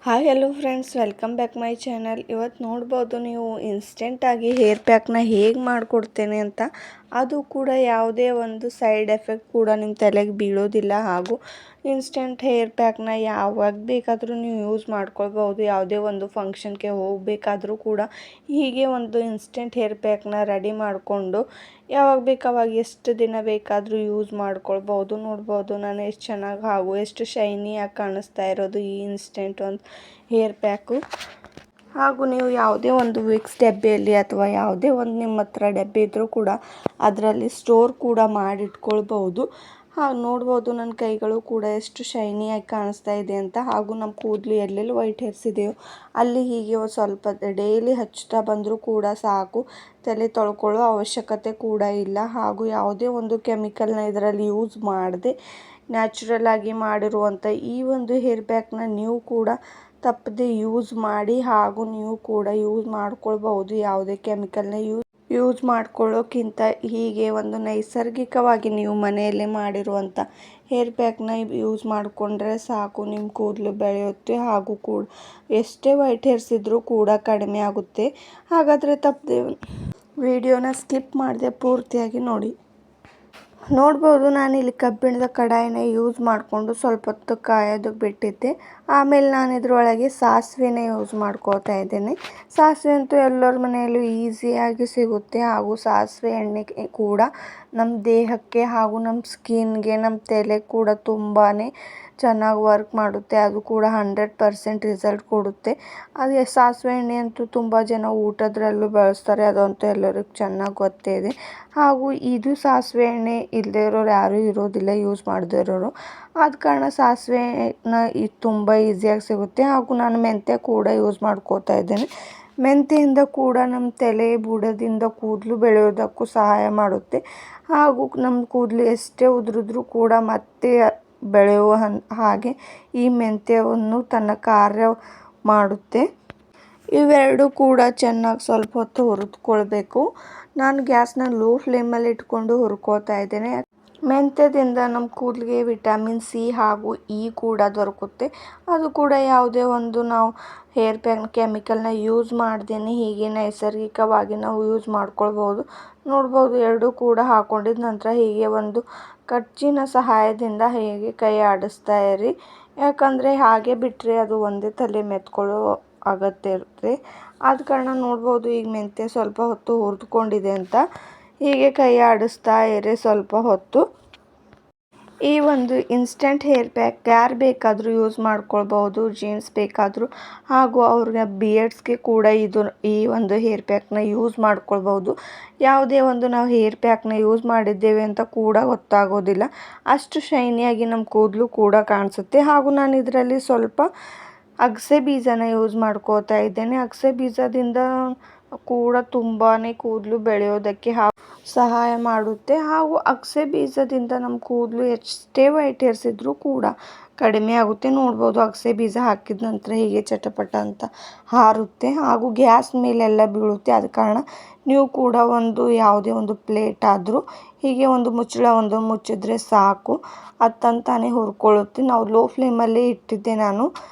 Hi hello friends, welcome back my channel. ಇವತ್ತು ನೋಡ್ಬೋದು ನೀವು ಇನ್ಸ್ಟೆಂಟಾಗಿ ಹೇರ್ ಪ್ಯಾಕ್ನ ಹೇಗೆ ಮಾಡಿಕೊಡ್ತೇನೆ ಅಂತ. ಅದು ಕೂಡ ಯಾವುದೇ ಒಂದು ಸೈಡ್ ಎಫೆಕ್ಟ್ ಕೂಡ ನಿಮ್ಮ ತಲೆಗೆ ಬೀಳೋದಿಲ್ಲ. ಹಾಗೂ ಇನ್ಸ್ಟೆಂಟ್ ಹೇರ್ ಪ್ಯಾಕ್ನ ಯಾವಾಗ ಬೇಕಾದರೂ ನೀವು ಯೂಸ್ ಮಾಡ್ಕೊಳ್ಬೋದು. ಯಾವುದೇ ಒಂದು ಫಂಕ್ಷನ್ಗೆ ಹೋಗಬೇಕಾದ್ರೂ ಕೂಡ ಹೀಗೆ ಒಂದು ಇನ್ಸ್ಟೆಂಟ್ ಹೇರ್ ಪ್ಯಾಕ್ನ ರೆಡಿ ಮಾಡಿಕೊಂಡು ಯಾವಾಗ ಬೇಕು ಅವಾಗ ಎಷ್ಟು ದಿನ ಬೇಕಾದರೂ ಯೂಸ್ ಮಾಡ್ಕೊಳ್ಬೋದು. ನೋಡ್ಬೋದು ನಾನು ಎಷ್ಟು ಚೆನ್ನಾಗಿ ಹಾಗೂ ಎಷ್ಟು ಶೈನಿಯಾಗಿ ಕಾಣಿಸ್ತಾ ಇರೋದು ಈ ಇನ್ಸ್ಟೆಂಟ್ ಒಂದು ಹೇರ್ ಪ್ಯಾಕು. ಹಾಗೂ ನೀವು ಯಾವುದೇ ಒಂದು ವಿಕ್ಸ್ ಡಬ್ಬಿಯಲ್ಲಿ ಅಥವಾ ಯಾವುದೇ ಒಂದು ನಿಮ್ಮ ಹತ್ರ ಡಬ್ಬಿ ಇದ್ದರೂ ಕೂಡ ಅದರಲ್ಲಿ ಸ್ಟೋರ್ ಕೂಡ ಮಾಡಿಟ್ಕೊಳ್ಬೋದು. ಹಾಗೆ ನೋಡ್ಬೋದು ನನ್ನ ಕೈಗಳು ಕೂಡ ಎಷ್ಟು ಶೈನಿಯಾಗಿ ಕಾಣಿಸ್ತಾ ಇದೆ ಅಂತ. ಹಾಗೂ ನಮ್ಮ ಕೂದಲು ಎಲ್ಲೆಲ್ಲಿ ವೈಟ್ ಹೇರ್ಸ್ ಇದೆಯೋ ಅಲ್ಲಿ ಹೀಗೆ ಒಂದು ಸ್ವಲ್ಪ ಡೈಲಿ ಹಚ್ತಾ ಬಂದರೂ ಕೂಡ ಸಾಕು, ತಲೆ ತೊಳ್ಕೊಳ್ಳೋ ಅವಶ್ಯಕತೆ ಕೂಡ ಇಲ್ಲ. ಹಾಗೂ ಯಾವುದೇ ಒಂದು ಕೆಮಿಕಲ್ನ ಇದರಲ್ಲಿ ಯೂಸ್ ಮಾಡದೆ ನ್ಯಾಚುರಲ್ ಆಗಿ ಮಾಡಿರುವಂಥ ಈ ಒಂದು ಹೇರ್ ಪ್ಯಾಕ್ನ ನೀವು ಕೂಡ ತಪ್ಪದೆ ಯೂಸ್ ಮಾಡಿ. ಹಾಗೂ ನೀವು ಕೂಡ ಯೂಸ್ ಮಾಡ್ಕೊಳ್ಬಹುದು. ಯಾವುದೇ ಕೆಮಿಕಲ್ನ ಯೂಸ್ ಮಾಡ್ಕೊಳ್ಳೋಕ್ಕಿಂತ ಹೀಗೆ ಒಂದು ನೈಸರ್ಗಿಕವಾಗಿ ನೀವು ಮನೆಯಲ್ಲೇ ಮಾಡಿರುವಂಥ ಹೇರ್ ಪ್ಯಾಕ್ನ ಯೂಸ್ ಮಾಡಿಕೊಂಡ್ರೆ ಸಾಕು, ನಿಮ್ಮ ಕೂದಲು ಬೆಳೆಯುತ್ತೆ. ಹಾಗೂ ಕೂಡ ಎಷ್ಟೇ ವೈಟ್ ಹೇರ್ಸ್ ಇದ್ದರೂ ಕೂಡ ಕಡಿಮೆ ಆಗುತ್ತೆ. ಹಾಗಾದರೆ ತಪ್ಪದೆ ವಿಡಿಯೋನ ಸ್ಕಿಪ್ ಮಾಡದೆ ಪೂರ್ತಿಯಾಗಿ ನೋಡಿ. ನೋಡ್ಬೋದು ನಾನಿಲ್ಲಿ ಕಬ್ಬಿಣದ ಕಡಾಯಿನ ಯೂಸ್ ಮಾಡಿಕೊಂಡು ಸ್ವಲ್ಪ ಹೊತ್ತು ಕಾಯೋದಕ್ಕೆ ಬಿಟ್ಟಿದ್ದೆ. ಆಮೇಲೆ ನಾನು ಇದರೊಳಗೆ ಸಾಸಿವೆನ ಯೂಸ್ ಮಾಡ್ಕೋತಾ ಇದ್ದೇನೆ. ಸಾಸಿವೆ ಅಂತೂ ಎಲ್ಲರ ಮನೆಯಲ್ಲೂ ಈಸಿಯಾಗಿ ಸಿಗುತ್ತೆ. ಹಾಗೂ ಸಾಸಿವೆ ಎಣ್ಣೆ ಕೂಡ ನಮ್ಮ ದೇಹಕ್ಕೆ ಹಾಗೂ ನಮ್ಮ ಸ್ಕಿನ್ಗೆ, ನಮ್ಮ ತಲೆ ಕೂಡ ತುಂಬಾ ಚೆನ್ನಾಗಿ ವರ್ಕ್ ಮಾಡುತ್ತೆ. ಅದು ಕೂಡ 100% ರಿಸಲ್ಟ್ ಕೊಡುತ್ತೆ. ಅದೇ ಸಾಸಿವೆ ಎಣ್ಣೆ ಅಂತೂ ತುಂಬ ಜನ ಊಟದ್ರಲ್ಲೂ ಬಳಸ್ತಾರೆ, ಅದಂತೂ ಎಲ್ಲರಿಗೂ ಚೆನ್ನಾಗಿ ಗೊತ್ತೇ ಇದೆ. ಹಾಗೂ ಇದು ಸಾಸಿವೆ ಎಣ್ಣೆ ಇಲ್ಲದೇ ಇರೋರು ಯಾರೂ ಇರೋದಿಲ್ಲ ಯೂಸ್ ಮಾಡದೇ ಇರೋರು. ಆದ ಕಾರಣ ಸಾಸಿವೆನ ಇದು ತುಂಬ ಈಸಿಯಾಗಿ ಸಿಗುತ್ತೆ. ಹಾಗೂ ನಾನು ಮೆಂತ್ಯ ಕೂಡ ಯೂಸ್ ಮಾಡ್ಕೋತಾ ಇದ್ದೇನೆ. ಮೆಂತ್ಯೆಯಿಂದ ಕೂಡ ನಮ್ಮ ತಲೆ ಬುಡದಿಂದ ಕೂದಲು ಬೆಳೆಯೋದಕ್ಕೂ ಸಹಾಯ ಮಾಡುತ್ತೆ. ಹಾಗೂ ನಮ್ಮ ಕೂದಲು ಎಷ್ಟೇ ಉದುರಿದ್ರೂ ಕೂಡ ಮತ್ತೆ ಬೆಳೆಯುವ ಹಾಗೆ ಈ ಮೆಂತ್ಯವನ್ನು ತನ್ನ ಕಾರ್ಯ ಮಾಡುತ್ತೆ. ಇವೆರಡು ಕೂಡ ಚೆನ್ನಾಗಿ ಸ್ವಲ್ಪ ಹೊತ್ತು ಹುರಿದುಕೊಳ್ಬೇಕು. ನಾನು ಗ್ಯಾಸ್ನ ಲೋ ಫ್ಲೇಮಲ್ಲಿ ಇಟ್ಕೊಂಡು ಹುರ್ಕೋತಾ ಇದ್ದೇನೆ. ಮೆಂತ್ಯದಿಂದ ನಮ್ಮ ಕೂದಲಿಗೆ ವಿಟಮಿನ್ ಸಿ ಹಾಗೂ ಇ ಕೂಡ ದೊರಕುತ್ತೆ. ಅದು ಕೂಡ ಯಾವುದೇ ಒಂದು ನಾವು ಹೇರ್ ಪ್ಯಾಕ್ ಕೆಮಿಕಲ್ನ ಯೂಸ್ ಮಾಡ್ದೇನೆ ಹೀಗೆ ನೈಸರ್ಗಿಕವಾಗಿ ನಾವು ಯೂಸ್ ಮಾಡ್ಕೊಳ್ಬೋದು. ನೋಡ್ಬೋದು ಎರಡೂ ಕೂಡ ಹಾಕೊಂಡಿದ ನಂತರ ಹೀಗೆ ಒಂದು ಕಚ್ಚಿನ ಸಹಾಯದಿಂದ ಹೇಗೆ ಕೈ ಆಡಿಸ್ತಾ ಇರಿ. ಯಾಕಂದರೆ ಹಾಗೆ ಬಿಟ್ಟರೆ ಅದು ಒಂದೇ ತಲೆ ಮೆತ್ಕೊಳ್ಳೋ ಅಗತ್ಯ ಇರುತ್ತೆ. ಆದ ಕಾರಣ ನೋಡ್ಬೋದು ಈಗ ಮೆಂತ್ಯ ಸ್ವಲ್ಪ ಹೊತ್ತು ಹುರಿದುಕೊಂಡಿದೆ ಅಂತ ಹೀಗೆ ಕೈ ಆಡಿಸ್ತಾ ಇರಿ ಸ್ವಲ್ಪ ಹೊತ್ತು. ಈ ಒಂದು ಇನ್ಸ್ಟೆಂಟ್ ಹೇರ್ ಪ್ಯಾಕ್ ಯಾರು ಬೇಕಾದರೂ ಯೂಸ್ ಮಾಡ್ಕೊಳ್ಬೋದು, ಜೀನ್ಸ್ ಬೇಕಾದರೂ. ಹಾಗೂ ಅವ್ರಿಗೆ ಬಿಯರ್ಡ್ಸ್ಗೆ ಕೂಡ ಈ ಒಂದು ಹೇರ್ ಪ್ಯಾಕ್ನ ಯೂಸ್ ಮಾಡ್ಕೊಳ್ಬೋದು. ಯಾವುದೇ ಒಂದು ನಾವು ಹೇರ್ ಪ್ಯಾಕ್ನ ಯೂಸ್ ಮಾಡಿದ್ದೇವೆ ಅಂತ ಕೂಡ ಗೊತ್ತಾಗೋದಿಲ್ಲ, ಅಷ್ಟು ಶೈನಿಯಾಗಿ ನಮ್ಮ ಕೂದಲು ಕೂಡ ಕಾಣಿಸುತ್ತೆ. ಹಾಗೂ ನಾನು ಇದರಲ್ಲಿ ಸ್ವಲ್ಪ ಅಗಸೆ ಬೀಜನ ಯೂಸ್ ಮಾಡ್ಕೋತಾ ಇದ್ದೇನೆ. ಅಗಸೆ ಬೀಜದಿಂದ ಕೂಡ ತುಂಬಾ ಕೂದಲು ಬೆಳೆಯೋದಕ್ಕೆ ಸಹಾಯ ಮಾಡುತ್ತೆ. ಹಾಗೂ ಅಗಸೆ ಬೀಜದಿಂದ ನಮ್ಮ ಕೂದಲು ಎಷ್ಟೇ ವೈಟ್ ಹೇರ್ಸ್ ಇದ್ದರೂ ಕೂಡ ಕಡಿಮೆ ಆಗುತ್ತೆ. ನೋಡ್ಬೋದು ಅಗಸೆ ಬೀಜ ಹಾಕಿದ ನಂತರ ಹೀಗೆ ಚಟಪಟ ಅಂತ ಹಾರುತ್ತೆ. ಹಾಗೂ ಗ್ಯಾಸ್ ಮೇಲೆಲ್ಲ ಬೀಳುತ್ತೆ. ಆದ ಕಾರಣ ನೀವು ಕೂಡ ಯಾವುದೇ ಒಂದು ಪ್ಲೇಟ್ ಆದರೂ ಹೀಗೆ ಒಂದು ಮುಚ್ಚಿದ್ರೆ ಸಾಕು, ಅದು ತಂತಾನೆ ಹುರ್ಕೊಳ್ಳುತ್ತೆ. ನಾವು ಲೋ ಫ್ಲೇಮಲ್ಲೇ ಇಟ್ಟಿದ್ದೆ ನಾನು.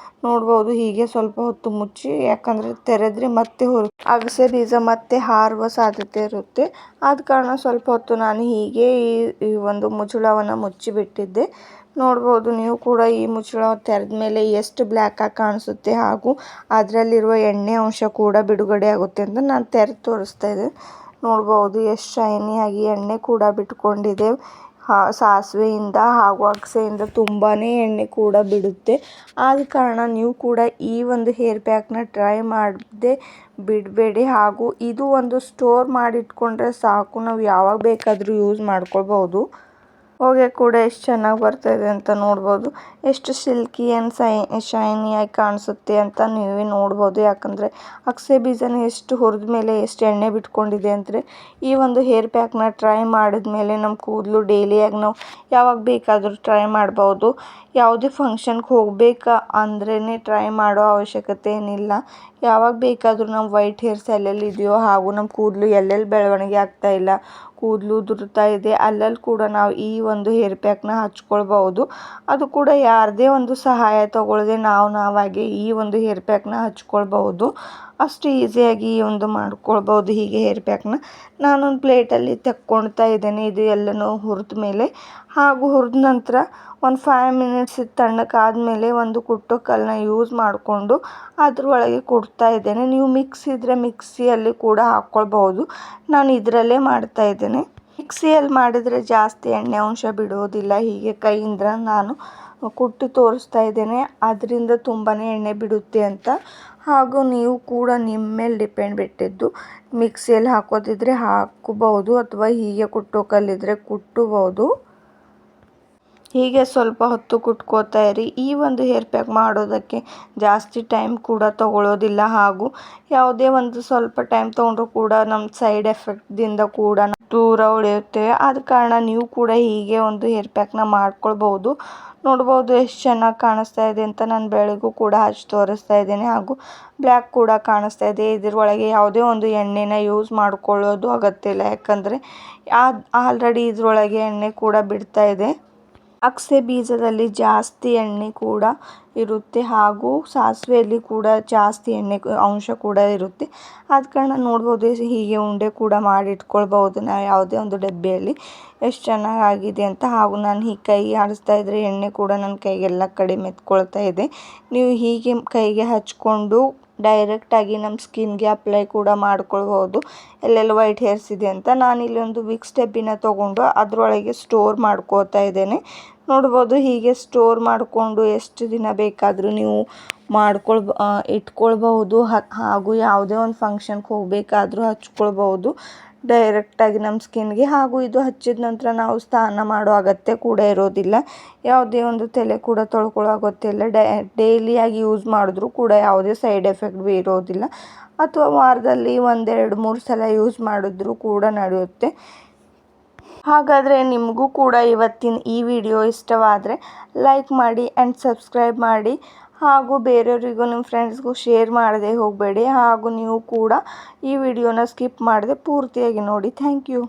ನೋಡ್ಬೋದು ಹೀಗೆ ಸ್ವಲ್ಪ ಹೊತ್ತು ಮುಚ್ಚಿ, ಯಾಕಂದರೆ ತೆರೆದ್ರೆ ಮತ್ತೆ ಅಗಸೆ ಬೀಜ ಮತ್ತೆ ಹಾರುವ ಸಾಧ್ಯತೆ ಇರುತ್ತೆ. ಆದ ಕಾರಣ ಸ್ವಲ್ಪ ಹೊತ್ತು ನಾನು ಹೀಗೆ ಈ ಒಂದು ಮುಚ್ಚಳವನ್ನು ಮುಚ್ಚಿಬಿಟ್ಟಿದ್ದೆ. ನೋಡ್ಬೋದು ನೀವು ಕೂಡ ಈ ಮುಚ್ಚಳ ತೆರೆದ ಮೇಲೆ ಎಷ್ಟು ಬ್ಲ್ಯಾಕಾಗಿ ಕಾಣಿಸುತ್ತೆ. ಹಾಗೂ ಅದರಲ್ಲಿರುವ ಎಣ್ಣೆ ಅಂಶ ಕೂಡ ಬಿಡುಗಡೆ ಆಗುತ್ತೆ ಅಂತ ನಾನು ತೆರೆದು ತೋರಿಸ್ತಾ ಇದ್ದೆ. ನೋಡ್ಬೋದು ಎಷ್ಟು ಶೈನಿಯಾಗಿ ಎಣ್ಣೆ ಕೂಡ ಬಿಟ್ಕೊಂಡಿದೆ ಸಾಸಿವೆಯಿಂದ. ಹಾಗೂ ಅಗಸೆಯಿಂದ ತುಂಬಾ ಎಣ್ಣೆ ಕೂಡ ಬಿಡುತ್ತೆ. ಆದ ಕಾರಣ ನೀವು ಕೂಡ ಈ ಒಂದು ಹೇರ್ ಪ್ಯಾಕ್ನ ಟ್ರೈ ಮಾಡದೆ ಬಿಡಬೇಡಿ. ಹಾಗೂ ಇದು ಒಂದು ಸ್ಟೋರ್ ಮಾಡಿಟ್ಕೊಂಡ್ರೆ ಸಾಕು, ನಾವು ಯಾವಾಗ ಬೇಕಾದರೂ ಯೂಸ್ ಮಾಡ್ಕೊಳ್ಬೋದು. ಹೊಗೆ ಕೂಡ ಎಷ್ಟು ಚೆನ್ನಾಗಿ ಬರ್ತಾಯಿದೆ ಅಂತ ನೋಡ್ಬೋದು. ಎಷ್ಟು ಸಿಲ್ಕಿ ಆ್ಯಂಡ್ ಶೈನಿಯಾಗಿ ಕಾಣಿಸುತ್ತೆ ಅಂತ ನೀವೇ ನೋಡ್ಬೋದು. ಯಾಕಂದರೆ ಅಗಸೆ ಬೀಜನ ಎಷ್ಟು ಹುರಿದ ಮೇಲೆ ಎಷ್ಟು ಎಣ್ಣೆ ಬಿಟ್ಕೊಂಡಿದೆ ಅಂದರೆ ಈ ಒಂದು ಹೇರ್ ಪ್ಯಾಕ್ನ ಟ್ರೈ ಮಾಡಿದ ಮೇಲೆ ನಮ್ಮ ಕೂದಲು ಡೈಲಿಯಾಗಿ ನಾವು ಯಾವಾಗ ಬೇಕಾದರೂ ಟ್ರೈ ಮಾಡ್ಬೋದು. ಯಾವುದೇ ಫಂಕ್ಷನ್ಗೆ ಹೋಗ್ಬೇಕಾ ಅಂದ್ರೇ ಟ್ರೈ ಮಾಡೋ ಅವಶ್ಯಕತೆ ಏನಿಲ್ಲ. ಯಾವಾಗ ಬೇಕಾದರೂ ನಮ್ಮ ವೈಟ್ ಹೇರ್ಸ್ ಎಲ್ಲೆಲ್ಲಿ ಇದೆಯೋ ಹಾಗೂ ನಮ್ಮ ಕೂದಲು ಎಲ್ಲೆಲ್ಲಿ ಬೆಳವಣಿಗೆ ಆಗ್ತಾ ಇಲ್ಲ, ಕೂದಲು ಉದುರ್ತಾ ಇದೆ, ಅಲ್ಲಲ್ಲಿ ಕೂಡ ನಾವು ಈ ಒಂದು ಹೇರ್ ಪ್ಯಾಕ್ನ ಹಚ್ಕೊಳ್ಬಹುದು. ಅದು ಕೂಡ ಯಾರದೇ ಒಂದು ಸಹಾಯ ತಗೊಳ್ಳದೆ ನಾವಾಗೆ ಈ ಒಂದು ಹೇರ್ ಪ್ಯಾಕ್ನ ಹಚ್ಕೊಳ್ಬಹುದು. ಅಷ್ಟು ಈಸಿಯಾಗಿ ಈ ಒಂದು ಮಾಡ್ಕೊಳ್ಬಹುದು ಹೀಗೆ ಹೇರ್ ಪ್ಯಾಕ್ನ. ನಾನೊಂದು ಪ್ಲೇಟಲ್ಲಿ ತಕ್ಕೊಳ್ತಾ ಇದ್ದೇನೆ. ಇದು ಎಲ್ಲನೂ ಹುರಿದ ಮೇಲೆ ಹಾಗೂ ಹುರಿದ ನಂತರ ಒಂದು 5 ಮಿನಿಟ್ಸ್ ತಣ್ಣಕ್ಕಾದ್ಮೇಲೆ ಒಂದು ಕುಟ್ಟೋ ಕಲ್ಲನ್ನ ಯೂಸ್ ಮಾಡಿಕೊಂಡು ಅದರೊಳಗೆ ಕುಟ್ತಾ ಇದ್ದೇನೆ. ನೀವು ಮಿಕ್ಸಿ ಇದ್ದರೆ ಮಿಕ್ಸಿಯಲ್ಲಿ ಕೂಡ ಹಾಕ್ಕೊಳ್ಬಹುದು. ನಾನು ಇದರಲ್ಲೇ ಮಾಡ್ತಾ ಇದ್ದೇನೆ. ಮಿಕ್ಸಿಯಲ್ಲಿ ಮಾಡಿದರೆ ಜಾಸ್ತಿ ಎಣ್ಣೆ ಅಂಶ ಬಿಡೋದಿಲ್ಲ. ಹೀಗೆ ಕೈಯಿಂದ ನಾನು ಕುಟ್ಟಿ ತೋರಿಸ್ತಾ ಇದ್ದೇನೆ. ಅದರಿಂದ ತುಂಬಾ ಎಣ್ಣೆ ಬಿಡುತ್ತೆ ಅಂತ. ಹಾಗೂ ನೀವು ಕೂಡ ನಿಮ್ಮ ಮೇಲೆ ಡಿಪೆಂಡ್ ಬಿಟ್ಟಿದ್ದು. ಮಿಕ್ಸಿಯಲ್ಲಿ ಹಾಕೋದಿದ್ರೆ ಹಾಕೋಬಹುದು ಅಥವಾ ಹೀಗೆ ಕುಟ್ಟೋ ಕಲ್ಲಿದ್ರೆ ಕುಟ್ಟಬಹುದು. ಹೀಗೆ ಸ್ವಲ್ಪ ಹೊತ್ತು ಕುಟ್ಕೋತಾ ಇರಿ. ಈ ಒಂದು ಹೇರ್ ಪ್ಯಾಕ್ ಮಾಡೋದಕ್ಕೆ ಜಾಸ್ತಿ ಟೈಮ್ ಕೂಡ ತಗೊಳ್ಳೋದಿಲ್ಲ ಹಾಗೂ ಯಾವುದೇ ಒಂದು ಸ್ವಲ್ಪ ಟೈಮ್ ತೊಗೊಂಡ್ರೂ ಕೂಡ ನಮ್ಮ ಸೈಡ್ ಎಫೆಕ್ಟ್ದಿಂದ ಕೂಡ ದೂರ ಉಳಿಯುತ್ತೇವೆ. ಆದ ಕಾರಣ ನೀವು ಕೂಡ ಹೀಗೆ ಒಂದು ಹೇರ್ ಪ್ಯಾಕ್ನ ಮಾಡ್ಕೊಳ್ಬಹುದು. ನೋಡ್ಬೋದು ಎಷ್ಟು ಚೆನ್ನಾಗಿ ಕಾಣಿಸ್ತಾ ಇದೆ ಅಂತ. ನಾನು ಬೆಳಗೂ ಕೂಡ ಹಚ್ಚಿ ತೋರಿಸ್ತಾ ಇದ್ದೇನೆ ಹಾಗೂ ಬ್ಲ್ಯಾಕ್ ಕೂಡ ಕಾಣಿಸ್ತಾ ಇದೆ. ಇದರೊಳಗೆ ಯಾವುದೇ ಒಂದು ಎಣ್ಣೆನ ಯೂಸ್ ಮಾಡ್ಕೊಳ್ಳೋದು ಅಗತ್ಯ ಇಲ್ಲ, ಯಾಕಂದರೆ ಆಲ್ರೆಡಿ ಇದರೊಳಗೆ ಎಣ್ಣೆ ಕೂಡ ಬಿಡ್ತಾ ಇದೆ. ಅಗಸೆ ಬೀಜದಲ್ಲಿ ಜಾಸ್ತಿ ಎಣ್ಣೆ ಕೂಡ ಇರುತ್ತೆ ಹಾಗೂ ಸಾಸಿವೆಯಲ್ಲಿ ಕೂಡ ಜಾಸ್ತಿ ಎಣ್ಣೆ ಅಂಶ ಕೂಡ ಇರುತ್ತೆ. ಆದ ಕಾರಣ ನೋಡ್ಬೋದು ಹೀಗೆ ಉಂಡೆ ಕೂಡ ಮಾಡಿ ಇಟ್ಕೊಳ್ಬಹುದು ನಾವು ಯಾವುದೇ ಒಂದು ಡಬ್ಬಿಯಲ್ಲಿ. ಎಷ್ಟು ಚೆನ್ನಾಗಿದೆ ಅಂತ. ಹಾಗೂ ನಾನು ಹೀಗೆ ಕೈಗೆ ಆಡಿಸ್ತಾ ಇದ್ದರೆ ಎಣ್ಣೆ ಕೂಡ ನನ್ನ ಕೈಗೆಲ್ಲ ಕಡೆ ಮೆತ್ಕೊಳ್ತಾ ಇದೆ. ನೀವು ಹೀಗೆ ಕೈಗೆ ಹಚ್ಕೊಂಡು ಡೈರೆಕ್ಟಾಗಿ ನಮ್ಮ ಸ್ಕಿನ್ಗೆ ಅಪ್ಲೈ ಕೂಡ ಮಾಡ್ಕೊಳ್ಬೋದು ಎಲ್ಲೆಲ್ಲ ವೈಟ್ ಹೇರ್ಸ್ ಇದೆ ಅಂತ. ನಾನಿಲ್ಲಿ ಒಂದು ವಿಕ್ಸ್ ಡಬ್ಬಿನ ತೊಗೊಂಡು ಅದರೊಳಗೆ ಸ್ಟೋರ್ ಮಾಡ್ಕೋತಾ ಇದ್ದೇನೆ. ನೋಡ್ಬೋದು ಹೀಗೆ ಸ್ಟೋರ್ ಮಾಡಿಕೊಂಡು ಎಷ್ಟು ದಿನ ಬೇಕಾದರೂ ನೀವು ಇಟ್ಕೊಳ್ಬಹುದು. ಹಾಗೂ ಯಾವುದೇ ಒಂದು ಫಂಕ್ಷನ್ಗೆ ಹೋಗಬೇಕಾದ್ರೂ ಹಚ್ಕೊಳ್ಬಹುದು ಡೈರೆಕ್ಟಾಗಿ ನಮ್ಮ ಸ್ಕಿನ್ಗೆ. ಹಾಗೂ ಇದು ಹಚ್ಚಿದ ನಂತರ ನಾವು ಸ್ನಾನ ಮಾಡೋ ಅಗತ್ಯ ಕೂಡ ಇರೋದಿಲ್ಲ. ಯಾವುದೇ ಒಂದು ತಲೆ ಕೂಡ ತೊಳ್ಕೊಳ್ಳೋ ಅಗತ್ಯ ಇಲ್ಲ. ಡೈಲಿಯಾಗಿ ಯೂಸ್ ಮಾಡಿದ್ರೂ ಕೂಡ ಯಾವುದೇ ಸೈಡ್ ಎಫೆಕ್ಟ್ ಬಿ ಇರೋದಿಲ್ಲ. ಅಥವಾ ವಾರದಲ್ಲಿ 1, 2, 3 ಸಲ ಯೂಸ್ ಮಾಡಿದ್ರೂ ಕೂಡ ನಡೆಯುತ್ತೆ. ಹಾಗಾದರೆ ನಿಮಗೂ ಕೂಡ ಇವತ್ತಿನ ಈ ವಿಡಿಯೋ ಇಷ್ಟವಾದರೆ ಲೈಕ್ ಮಾಡಿ ಆ್ಯಂಡ್ ಸಬ್ಸ್ಕ್ರೈಬ್ ಮಾಡಿ. ಹಾಗೂ ಬೇರೆಯವರಿಗೂ ನಿಮ್ಮ ಫ್ರೆಂಡ್ಸ್ಗೂ ಶೇರ್ ಮಾಡದೆ ಹೋಗಬೇಡಿ. ಹಾಗೂ ನೀವು ಕೂಡ ಈ ವಿಡಿಯೋನ ಸ್ಕಿಪ್ ಮಾಡದೆ ಪೂರ್ತಿಯಾಗಿ ನೋಡಿ. Thank you.